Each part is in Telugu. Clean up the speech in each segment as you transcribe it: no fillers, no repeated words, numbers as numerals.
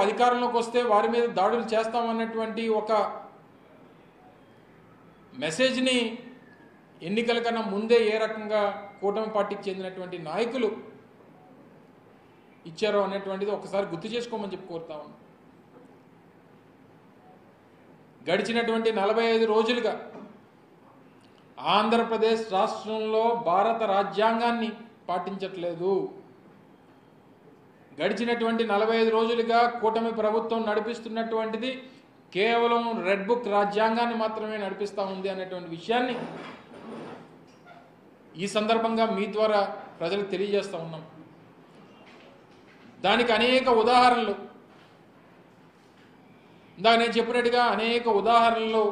అధికారంలోకి వస్తే వారి మీద దాడులు చేస్తామన్నటువంటి ఒక మెసేజ్ని ఎన్నికల కన్నా ముందే ఏ రకంగా కూటమి పార్టీకి చెందినటువంటి నాయకులు ఇచ్చారో అనేటువంటిది ఒకసారి గుర్తు చేసుకోమని చెప్పి కోరుతా ఉన్నాం. గడిచినటువంటి 45 రోజులుగా ఆంధ్రప్రదేశ్ రాష్ట్రంలో భారత రాజ్యాంగాన్ని పాటించట్లేదు. గడిచినటువంటి 45 రోజులుగా కూటమి ప్రభుత్వం నడిపిస్తున్నటువంటిది కేవలం రెడ్ బుక్ రాజ్యాంగాన్ని మాత్రమే నడిపిస్తూ ఉంది అనేటువంటి విషయాన్ని ఈ సందర్భంగా మీ ద్వారా ప్రజలకు తెలియజేస్తూ ఉన్నాం. దానికి అనేక ఉదాహరణలు, ఇందాక నేను చెప్పినట్టుగా అనేక ఉదాహరణలు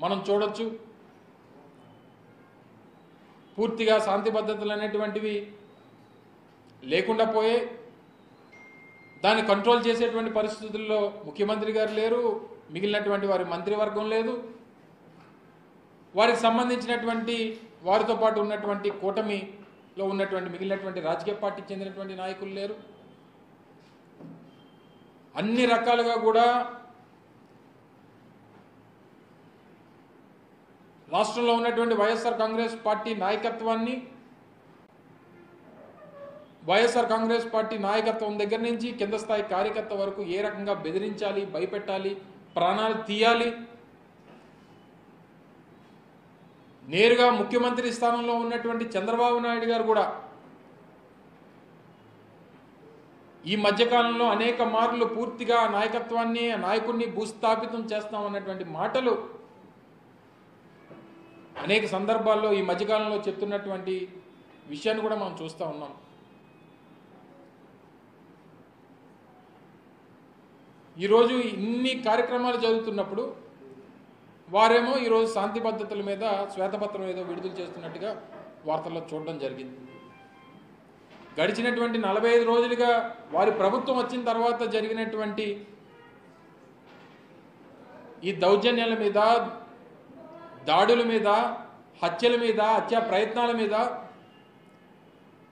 మనం చూడొచ్చు. పూర్తిగా శాంతి భద్రతలు అనేటువంటివి లేకుండా పోయే, దాన్ని కంట్రోల్ చేసేటువంటి పరిస్థితుల్లో ముఖ్యమంత్రి గారు లేరు, మిగిలినటువంటి వారి మంత్రివర్గం లేదు, వారికి సంబంధించినటువంటి వారితో పాటు ఉన్నటువంటి కూటమిలో ఉన్నటువంటి మిగిలినటువంటి రాజకీయ పార్టీకి చెందినటువంటి నాయకులు లేరు. అన్ని రకాలుగా కూడా రాష్ట్రంలో ఉన్నటువంటి వైఎస్ఆర్ కాంగ్రెస్ పార్టీ నాయకత్వాన్ని, వైఎస్ఆర్ కాంగ్రెస్ పార్టీ నాయకత్వం దగ్గర నుంచి కింద స్థాయి కార్యకర్త వరకు ఏ రకంగా బెదిరించాలి, భయపెట్టాలి, ప్రాణాలు తీయాలి, నేరుగా ముఖ్యమంత్రి స్థానంలో ఉన్నటువంటి చంద్రబాబు నాయుడు గారు కూడా ఈ మధ్యకాలంలో అనేక మార్లు పూర్తిగా నాయకత్వాన్ని, నాయకుడిని భూస్థాపితం చేస్తామన్నటువంటి మాటలు అనేక సందర్భాల్లో ఈ మధ్యకాలంలో చెప్తున్నటువంటి విషయాన్ని కూడా మనం చూస్తూ ఉన్నాం. ఈరోజు ఇన్ని కార్యక్రమాలు జరుగుతున్నప్పుడు వారేమో ఈరోజు శాంతి భద్రతల మీద శ్వేతపత్రం ఏదో విడుదల చేస్తున్నట్టుగా వార్తల్లో చూడడం జరిగింది. గడిచినటువంటి 45 రోజులుగా వారి ప్రభుత్వం వచ్చిన తర్వాత జరిగినటువంటి ఈ దౌర్జన్యాల మీద, దాడుల మీద, హత్యల మీద, హత్యా ప్రయత్నాల మీద,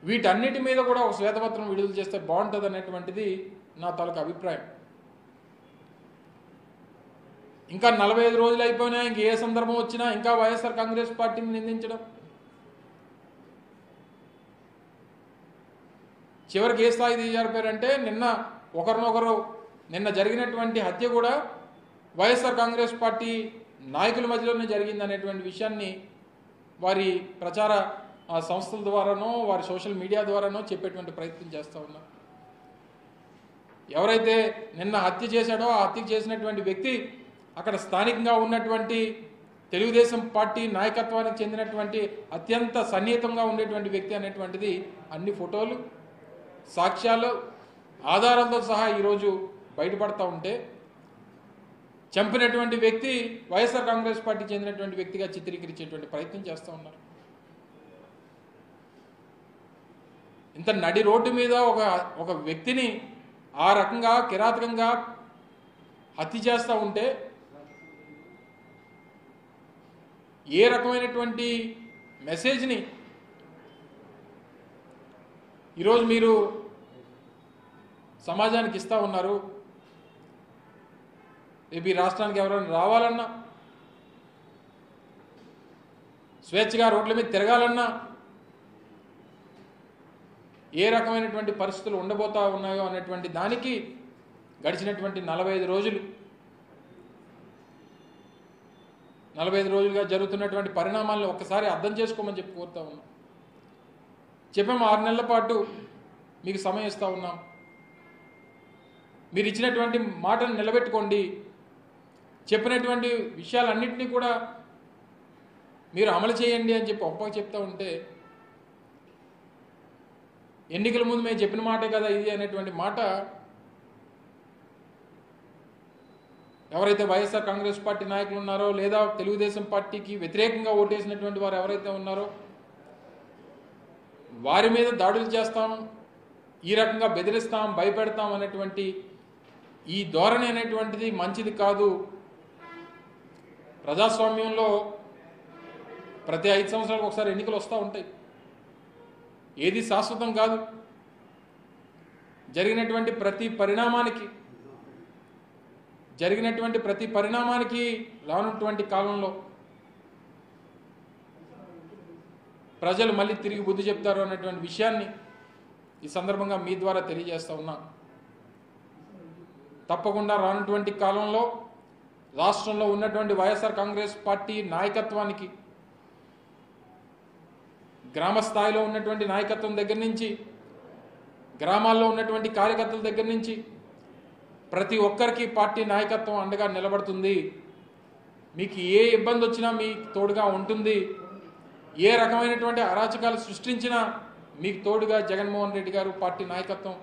వీటన్నిటి మీద కూడా ఒక శ్వేతపత్రం విడుదల చేస్తే బాగుంటుంది అనేటువంటిది నా తాలూకు అభిప్రాయం. ఇంకా 45 రోజులు అయిపోయినా ఇంక ఏ సందర్భం వచ్చినా ఇంకా వైఎస్ఆర్ కాంగ్రెస్ పార్టీని నిందించడం, చివరికి ఏ స్థాయి దిగజారిపోయారంటే నిన్న జరిగినటువంటి హత్య కూడా వైఎస్ఆర్ కాంగ్రెస్ పార్టీ నాయకుల మధ్యలోనే జరిగింది అనేటువంటి విషయాన్ని వారి ప్రచార సంస్థల ద్వారానో వారి సోషల్ మీడియా ద్వారానో చెప్పేటువంటి ప్రయత్నం చేస్తూ ఉన్నారు. ఎవరైతే నిన్న హత్య చేశాడో ఆ హత్య చేసినటువంటి వ్యక్తి అక్కడ స్థానికంగా ఉన్నటువంటి తెలుగుదేశం పార్టీ నాయకత్వానికి చెందినటువంటి అత్యంత సన్నిహితంగా ఉండేటువంటి వ్యక్తి అనేటువంటిది అన్ని ఫోటోలు, సాక్ష్యాలు, ఆధారాలతో సహా ఈరోజు బయటపడతా ఉంటే చంపినటువంటి వ్యక్తి వైఎస్ఆర్ కాంగ్రెస్ పార్టీ చెందినటువంటి వ్యక్తిగా చిత్రీకరించేటువంటి ప్రయత్నం చేస్తూ ఉన్నారు. ఇంత నడి రోడ్డు మీద ఒక వ్యక్తిని ఆ రకంగా కిరాతకంగా హత్య చేస్తూ ఉంటే ఏ రకమైనటువంటి మెసేజ్ని ఈరోజు మీరు సమాజానికి ఇస్తూ ఉన్నారు? రేపు ఈ రాష్ట్రానికి ఎవరైనా రావాలన్నా, స్వేచ్ఛగా రోడ్ల మీద తిరగాలన్నా ఏ రకమైనటువంటి పరిస్థితులు ఉండబోతా ఉన్నాయో అనేటువంటి దానికి గడిచినటువంటి 45 రోజులుగా జరుగుతున్నటువంటి పరిణామాలను ఒక్కసారి అర్థం చేసుకోమని చెప్పి కోరుతా ఉన్నాం. చెప్పాము 6 నెలల పాటు మీకు సమయం ఇస్తూ ఉన్నాం, మీరు ఇచ్చినటువంటి మాటను నిలబెట్టుకోండి, చెప్పినటువంటి విషయాలన్నింటినీ కూడా మీరు అమలు చేయండి అని చెప్పి ఒప్పగా చెప్తూ ఉంటే ఎన్నికల ముందు మేము చెప్పిన మాటే కదా ఇది అనేటువంటి మాట ఎవరైతే వైఎస్ఆర్ కాంగ్రెస్ పార్టీ నాయకులు ఉన్నారో లేదా తెలుగుదేశం పార్టీకి వ్యతిరేకంగా ఓటేసినటువంటి వారు ఎవరైతే ఉన్నారో వారి మీద దాడులు చేస్తాం, ఈ రకంగా బెదిరిస్తాం, భయపెడతాం అనేటువంటి ఈ ధోరణి అనేటువంటిది మంచిది కాదు. ప్రజాస్వామ్యంలో ప్రతి 5 సంవత్సరాలకు ఒకసారి ఎన్నికలు వస్తూ ఉంటాయి, ఏది శాశ్వతం కాదు. జరిగినటువంటి ప్రతి పరిణామానికి రానున్నటువంటి కాలంలో ప్రజలు మళ్ళీ తిరిగి బుద్ధి చెప్తారు అన్నటువంటి విషయాన్ని ఈ సందర్భంగా మీ ద్వారా తెలియజేస్తా ఉన్నా. తప్పకుండా రానున్నటువంటి కాలంలో రాష్ట్రంలో ఉన్నటువంటి వైఎస్ఆర్ కాంగ్రెస్ పార్టీ నాయకత్వానికి, గ్రామ స్థాయిలో ఉన్నటువంటి నాయకత్వం దగ్గర నుంచి, గ్రామాల్లో ఉన్నటువంటి కార్యకర్తల దగ్గర నుంచి ప్రతి ఒక్కరికి పార్టీ నాయకత్వం అండగా నిలబడుతుంది. మీకు ఏ ఇబ్బంది వచ్చినా మీకు తోడుగా ఉంటుంది. ఏ రకమైనటువంటి అరాచకాలు సృష్టించినా మీకు తోడుగా జగన్మోహన్ రెడ్డి గారు పార్టీ నాయకత్వం